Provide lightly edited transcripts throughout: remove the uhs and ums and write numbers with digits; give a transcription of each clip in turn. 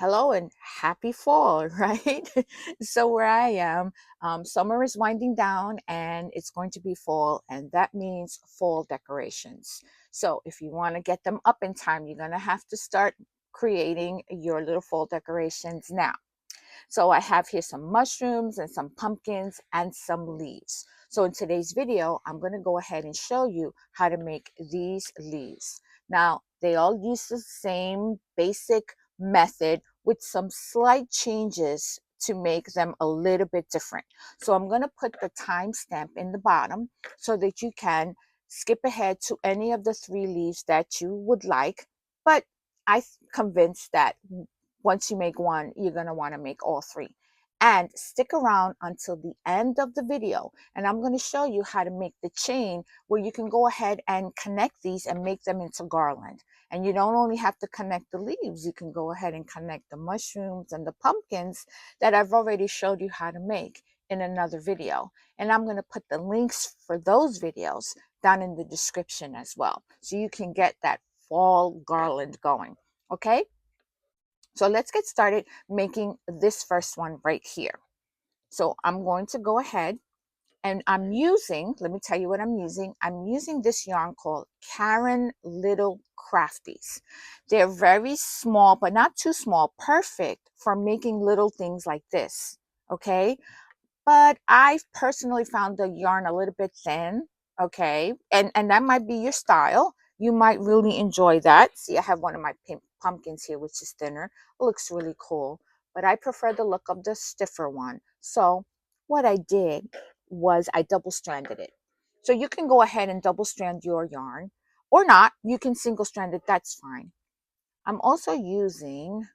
Hello and happy fall, right? So where I am, summer is winding down and it's going to be fall, and that means fall decorations. So if you want to get them up in time, you're going to have to start creating your little fall decorations now. So I have here some mushrooms and some pumpkins and some leaves. So in today's video, I'm going to go ahead and show you how to make these leaves. Now, they all use the same basic method with some slight changes to make them a little bit different. So I'm going to put the timestamp in the bottom so that you can skip ahead to any of the three leaves that you would like. But I'm convinced that once you make one, you're going to want to make all three. And stick around until the end of the video. And I'm going to show you how to make the chain where you can go ahead and connect these and make them into garland. And you don't only have to connect the leaves, you can go ahead and connect the mushrooms and the pumpkins that I've already showed you how to make in another video. And I'm going to put the links for those videos down in the description as well. So you can get that fall garland going. Okay? So let's get started making this first one right here. So I'm going to go ahead and I'm using, let me tell you what I'm using. I'm using this yarn called Karen Little Crafties. They're very small, but not too small, perfect for making little things like this, okay? But I've personally found the yarn a little bit thin, okay? And that might be your style. You might really enjoy that. See, I have one of my pink pumpkins here, which is thinner. It looks really cool, but I prefer the look of the stiffer one. So what I did was I double stranded it. So you can go ahead and double strand your yarn or not. You can single strand it, that's fine. I'm also using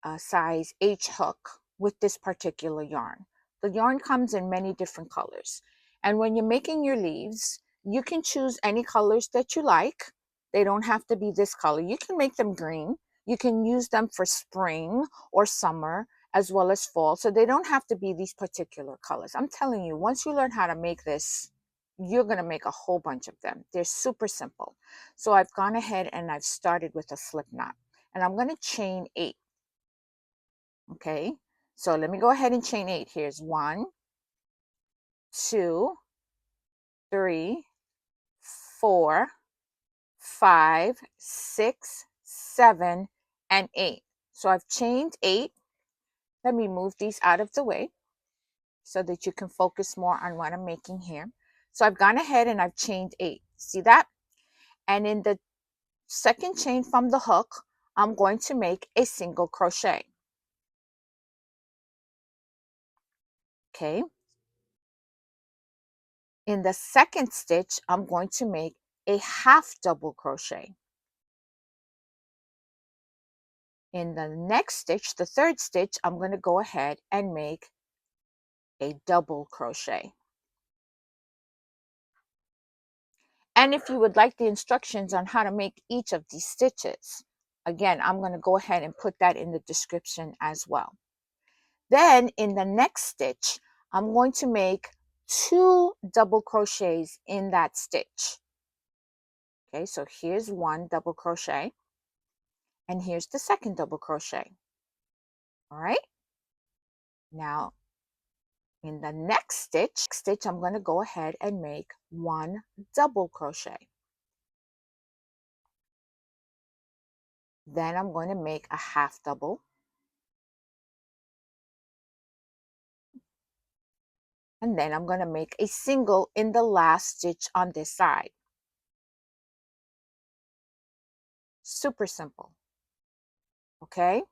a size H hook with this particular yarn. The yarn comes in many different colors. And when you're making your leaves, you can choose any colors that you like. They don't have to be this color. You can make them green. You can use them for spring or summer as well as fall. So they don't have to be these particular colors. I'm telling you, once you learn how to make this, you're going to make a whole bunch of them. They're super simple. So I've gone ahead and I've started with a slip knot. And I'm going to chain 8. Okay, so let me go ahead and chain 8. Here's 1, 2, 3, 4, 5, 6, 7, and 8. So I've chained 8. Let me move these out of the way so that you can focus more on what I'm making here. So I've gone ahead and I've chained 8. See that? And in the second chain from the hook, I'm going to make a single crochet. Okay. In the second stitch, I'm going to make a half double crochet. In the next stitch, the third stitch, I'm going to go ahead and make a double crochet. And if you would like the instructions on how to make each of these stitches, again, I'm going to go ahead and put that in the description as well. Then in the next stitch, I'm going to make 2 double crochets in that stitch. Okay, so here's 1 double crochet, and here's the second double crochet. All right, now in the next stitch, I'm going to go ahead and make 1 double crochet. Then I'm going to make a half double. And then I'm going to make a single in the last stitch on this side. Super simple. Okay?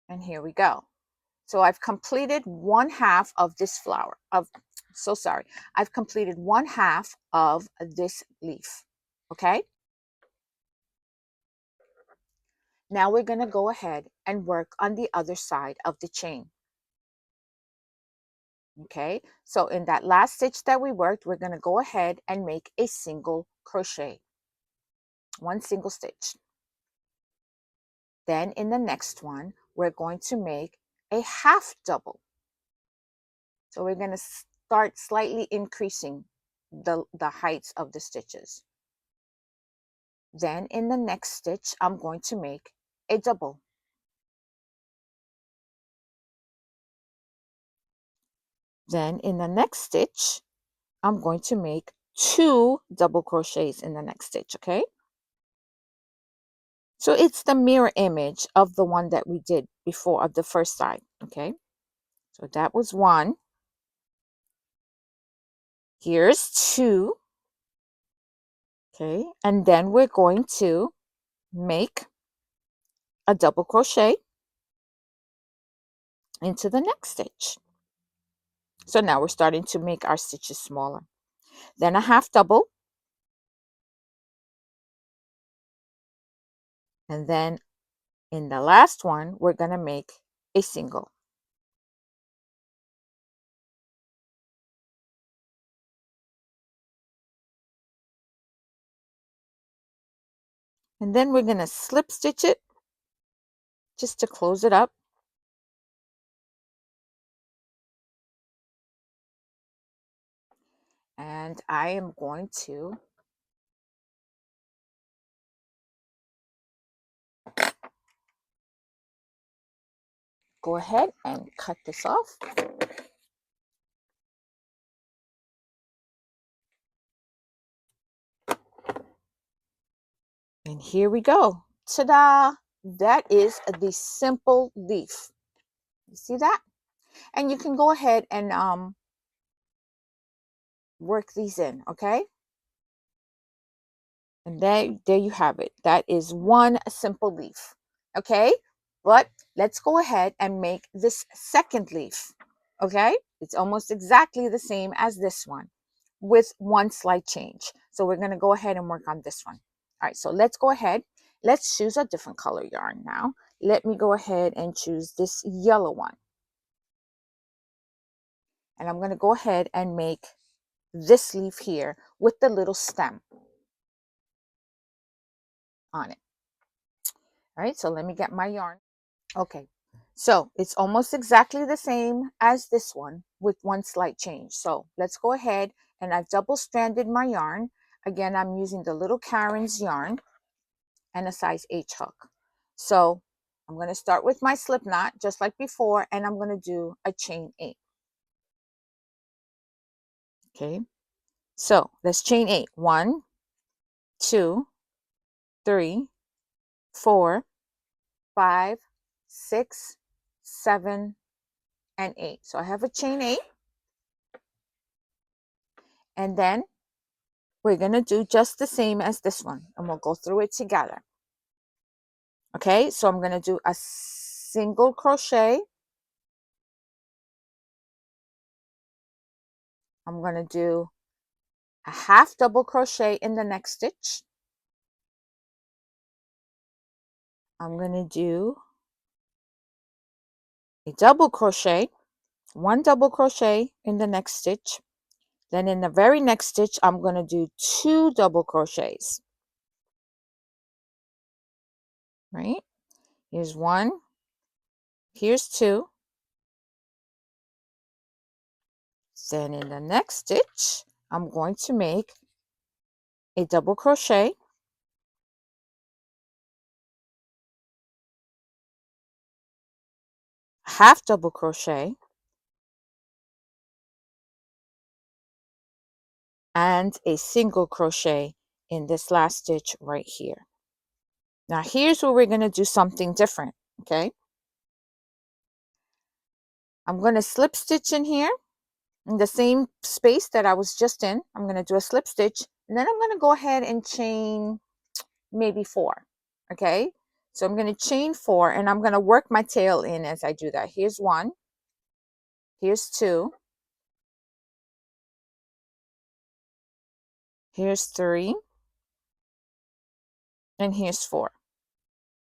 And here we go. So I've completed 1/2 of this flower I've completed 1/2 of this leaf. Okay? Now we're going to go ahead and work on the other side of the chain. Okay, so in that last stitch that we worked, we're going to go ahead and make a single crochet, 1 single stitch. Then in the next one, we're going to make a half double. So we're going to start slightly increasing the heights of the stitches. Then in the next stitch, I'm going to make a double. Then in the next stitch, I'm going to make 2 double crochets in the next stitch, okay? So it's the mirror image of the one that we did before of the first side, okay? So that was 1. Here's 2, okay? And then we're going to make a double crochet into the next stitch. So now we're starting to make our stitches smaller. Then a half double, and then in the last one, we're going to make a single. And then we're going to slip stitch it just to close it up. And I am going to go ahead and cut this off. And here we go. Ta-da! That is the simple leaf. You see that? And you can go ahead and work these in, okay? And there you have it. That is one simple leaf, okay? But let's go ahead and make this second leaf, okay? It's almost exactly the same as this one with one slight change. So we're going to go ahead and work on this one. All right, so let's go ahead. Let's choose a different color yarn now. Let me go ahead and choose this yellow one. And I'm going to go ahead and make this leaf here with the little stem on it. All right, so let me get my yarn. Okay, so it's almost exactly the same as this one with one slight change. So let's go ahead, and I've double stranded my yarn. Again, I'm using the Little Karen's yarn and a size H hook. So I'm going to start with my slip knot just like before, and I'm going to do a chain 8. Okay, so let's chain 8. 1, 2, 3, 4, 5, 6, 7, and 8. So I have a chain 8, and then we're going to do just the same as this one, and we'll go through it together. Okay, so I'm going to do a single crochet. I'm going to do a half double crochet in the next stitch. I'm going to do a double crochet, 1 double crochet in the next stitch. Then in the very next stitch, I'm going to do 2 double crochets. Right? Here's 1, here's 2. Then in the next stitch, I'm going to make a double crochet, half double crochet, and a single crochet in this last stitch right here. Now here's where we're going to do something different, okay? I'm going to slip stitch in here in the same space that I was just in. I'm going to do a slip stitch, and then I'm going to go ahead and chain maybe 4, okay? So I'm going to chain 4, and I'm going to work my tail in as I do that. Here's 1, here's 2, here's 3, and here's 4.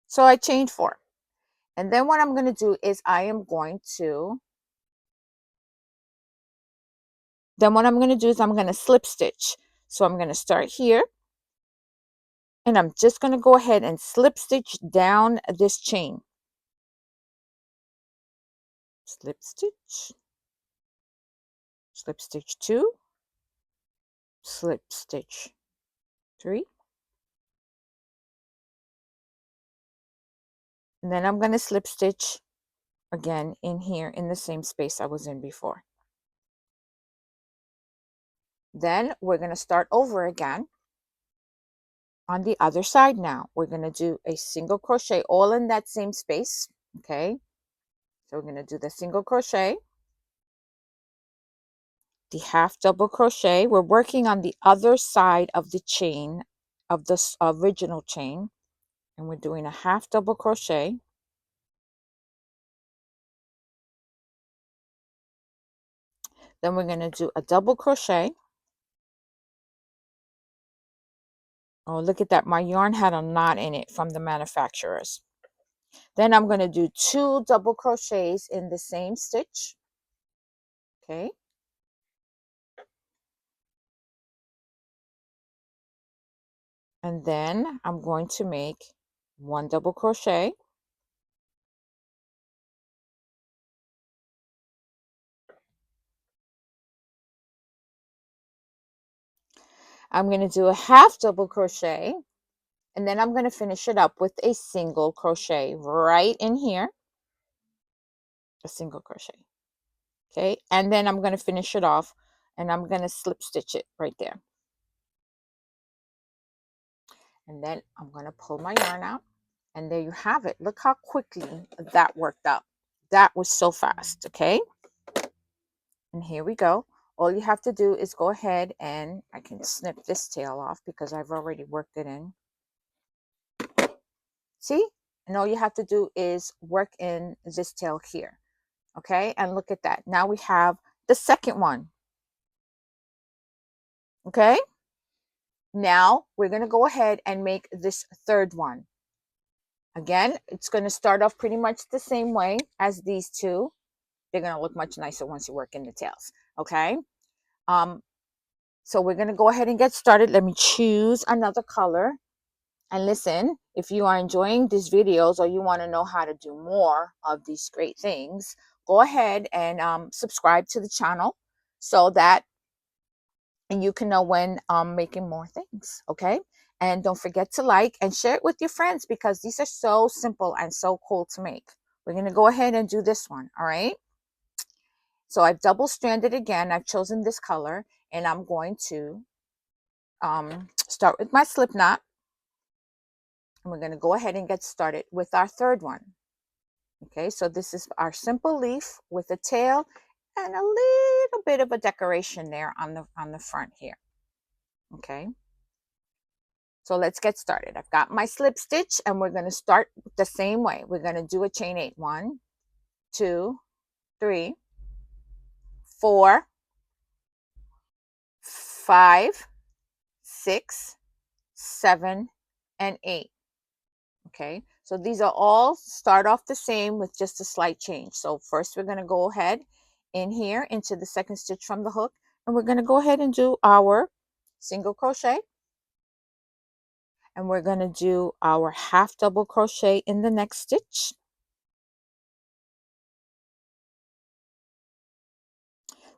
So I chained 4. And then what I'm going to do is I'm going to slip stitch. So I'm going to start here, and I'm just going to go ahead and slip stitch down this chain. Slip stitch, slip stitch 2, slip stitch 3, and then I'm going to slip stitch again in here in the same space I was in before. Then we're going to start over again on the other side. Now we're going to do a single crochet all in that same space. Okay, so we're going to do the single crochet, the half double crochet. We're working on the other side of the chain of this original chain, and we're doing a half double crochet. Then we're going to do a double crochet. Oh, look at that. My yarn had a knot in it from the manufacturers. Then I'm going to do 2 double crochets in the same stitch. Okay. And then I'm going to make 1 double crochet. I'm going to do a half double crochet, and then I'm going to finish it up with a single crochet right in here, a single crochet. Okay, and then I'm going to finish it off, and I'm going to slip stitch it right there. And then I'm going to pull my yarn out, and there you have it. Look how quickly that worked out. That was so fast. Okay, and here we go. All you have to do is go ahead, and I can snip this tail off because I've already worked it in. See? And all you have to do is work in this tail here. Okay, and look at that. Now we have the second one. Okay, now we're going to go ahead and make this third one. Again, it's going to start off pretty much the same way as these two. They're going to look much nicer once you work in the tails. Okay, so we're going to go ahead and get started. Let me choose another color. And listen, if you are enjoying these videos or you want to know how to do more of these great things, go ahead and subscribe to the channel so that you can know when I'm making more things. Okay, and don't forget to like and share it with your friends because these are so simple and so cool to make. We're going to go ahead and do this one. All right, so I've double stranded again. I've chosen this color, and I'm going to start with my slip knot, and we're going to go ahead and get started with our third one. Okay, so this is our simple leaf with a tail and a little bit of a decoration there on the front here. Okay, so let's get started. I've got my slip stitch, and we're going to start the same way. We're going to do a chain 8. 1, 2, 3, 4, 5, 6, 7, and 8. Okay, so these are all start off the same with just a slight change. So first we're going to go ahead in here into the second stitch from the hook, and we're going to go ahead and do our single crochet, and we're going to do our half double crochet in the next stitch.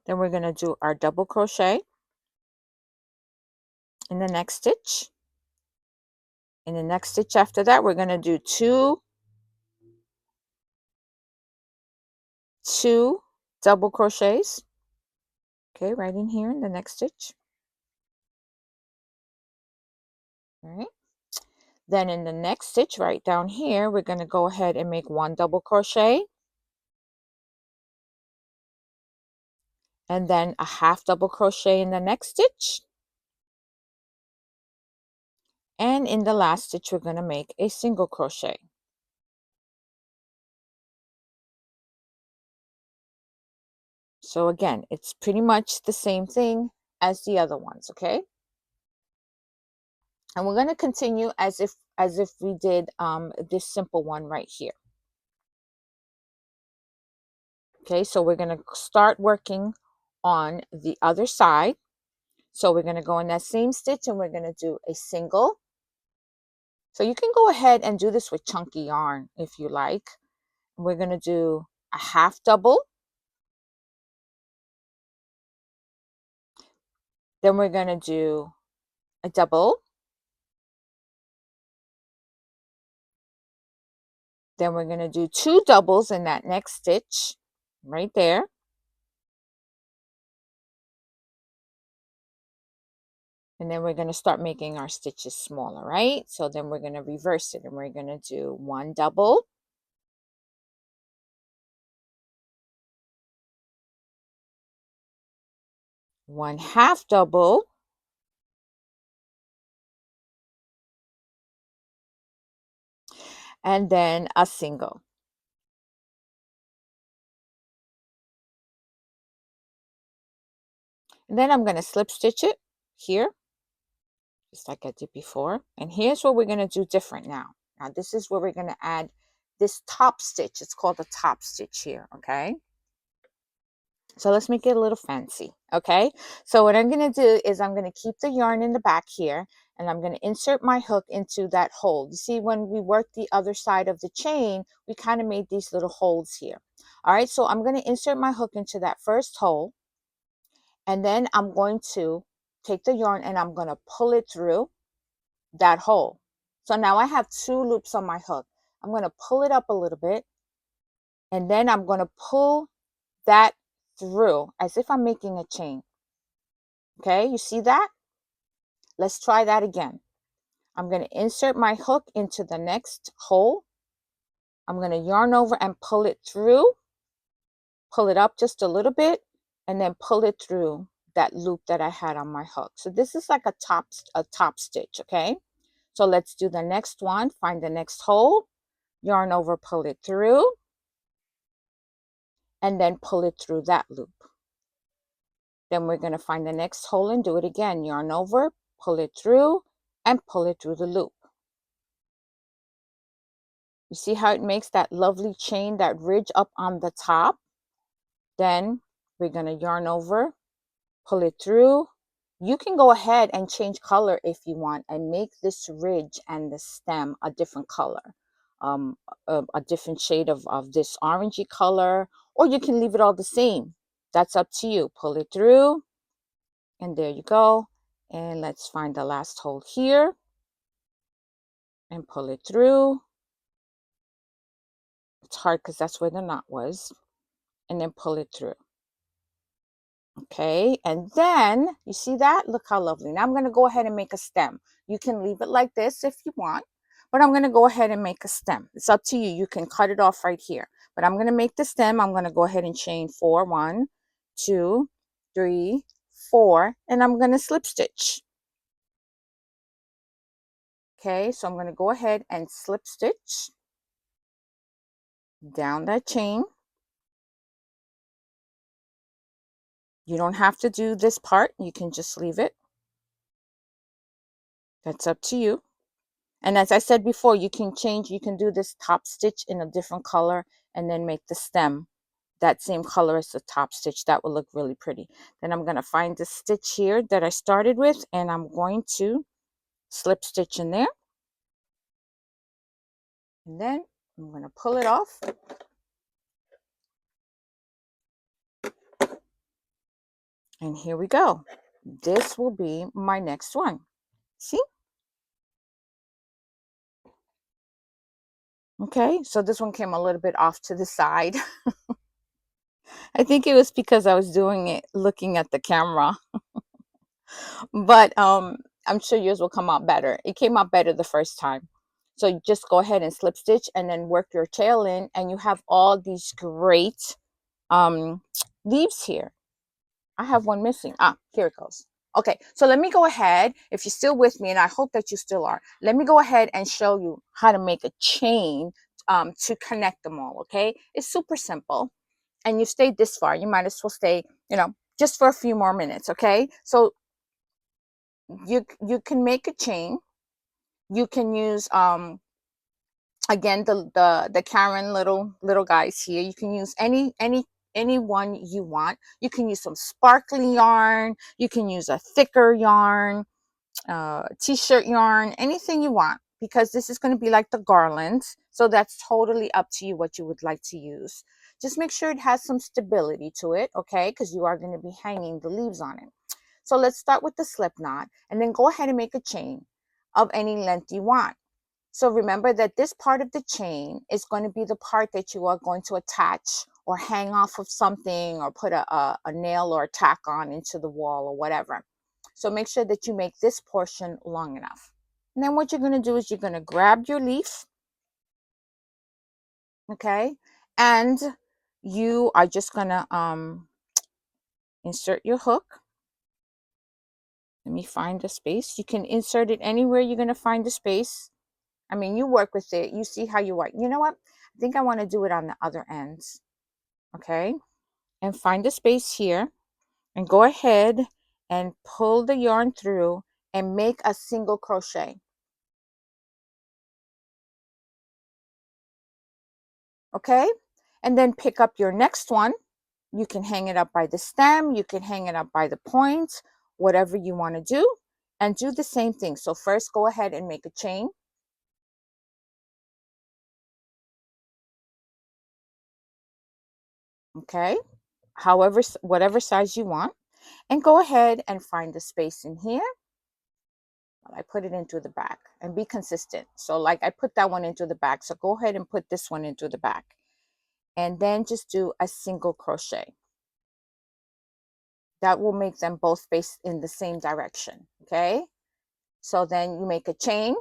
Then we're going to do our double crochet in the next stitch. In the next stitch after that, we're going to do two double crochets. Okay, right in here in the next stitch. All right. Then in the next stitch right down here, we're going to go ahead and make 1 double crochet, and then a half double crochet in the next stitch. And in the last stitch, we're going to make a single crochet. So again, it's pretty much the same thing as the other ones, okay? And we're going to continue as if we did this simple one right here. Okay, so we're going to start working on the other side. So we're going to go in that same stitch, and we're going to do a single. So you can go ahead and do this with chunky yarn if you like. We're going to do a half double. Then we're going to do a double. Then we're going to do 2 doubles in that next stitch right there. And then we're going to start making our stitches smaller, right? So then we're going to reverse it and we're going to do one double, one half double, and then a single. And then I'm going to slip stitch it here, just like I did before. And here's what we're going to do different now. Now this is where we're going to add this top stitch. It's called a top stitch here, okay? So let's make it a little fancy, okay? So what I'm going to do is I'm going to keep the yarn in the back here, and I'm going to insert my hook into that hole. You see, when we worked the other side of the chain, we kind of made these little holes here. All right, so I'm going to insert my hook into that first hole, and then I'm going to take the yarn and I'm going to pull it through that hole. So now I have two loops on my hook. I'm going to pull it up a little bit, and then I'm going to pull that through as if I'm making a chain. Okay, you see that? Let's try that again. I'm going to insert my hook into the next hole. I'm going to yarn over and pull it through, pull it up just a little bit, and then pull it through that loop that I had on my hook. So this is like a top stitch, okay? So let's do the next one. Find the next hole, yarn over, pull it through, and then pull it through that loop. Then we're going to find the next hole and do it again. Yarn over, pull it through, and pull it through the loop. You see how it makes that lovely chain, that ridge up on the top? Then we're going to yarn over, pull it through. You can go ahead and change color if you want and make this ridge and the stem a different color, a different shade of this orangey color, or you can leave it all the same. That's up to you. Pull it through, and there you go. And let's find the last hole here and pull it through. It's hard because that's where the knot was. And then pull it through. Okay, and then you see that? Look how lovely. Now I'm going to go ahead and make a stem. You can leave it like this if you want, but I'm going to go ahead and make a stem. It's up to you. You can cut it off right here, but I'm going to make the stem. I'm going to go ahead and chain 4, 1, 2, 3, 4, and I'm going to slip stitch. Okay, so I'm going to go ahead and slip stitch down that chain. You don't have to do this part. You can just leave it. That's up to you. And as I said before, you can change, you can do this top stitch in a different color and then make the stem that same color as the top stitch. That will look really pretty. Then I'm going to find the stitch here that I started with, and I'm going to slip stitch in there. And then I'm going to pull it off. And here we go. This will be my next one. See? Okay, so this one came a little bit off to the side. I think it was because I was doing it looking at the camera. But I'm sure yours will come out better. It came out better the first time. So you just go ahead and slip stitch and then work your tail in, and you have all these great leaves here. I have one missing. Ah, here it goes. Okay, so let me go ahead, if you're still with me, and I hope that you still are, let me go ahead and show you how to make a chain to connect them all, okay? It's super simple. And you stayed this far, you might as well stay, just for a few more minutes, okay? So you can make a chain. You can use again the Karen little guys here. You can use any one you want. You can use some sparkly yarn. You can use a thicker yarn, t-shirt yarn, anything you want, because this is going to be like the garland. So that's totally up to you what you would like to use. Just make sure it has some stability to it, okay? Because you are going to be hanging the leaves on it. So let's start with the slip knot, and then go ahead and make a chain of any length you want. So remember that this part of the chain is going to be the part that you are going to attach or hang off of something, or put a nail or a tack on into the wall or whatever. So make sure that you make this portion long enough. And then what you're going to do is you're going to grab your leaf, okay? And you are just going to insert your hook. Let me find the space. You can insert it anywhere you're going to find the space. I mean, you work with it. You see how you work. You know what? I think I want to do it on the other ends. Okay. And find the space here and go ahead and pull the yarn through and make a single crochet. Okay. And then pick up your next one. You can hang it up by the stem. You can hang it up by the point, whatever you want to do. And do the same thing. So first go ahead and make a chain. Okay. However, whatever size you want. And go ahead and find the space in here. I put it into the back and be consistent. So like I put that one into the back. So go ahead and put this one into the back. And then just do a single crochet. That will make them both face in the same direction. Okay. So then you make a chain,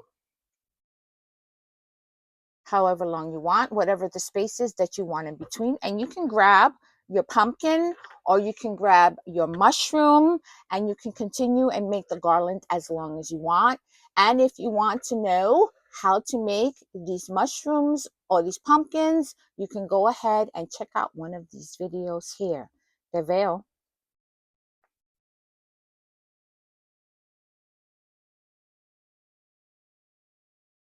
however long you want, whatever the space is that you want in between. And you can grab your pumpkin or you can grab your mushroom and you can continue and make the garland as long as you want. And if you want to know how to make these mushrooms or these pumpkins, you can go ahead and check out one of these videos here. Te veo.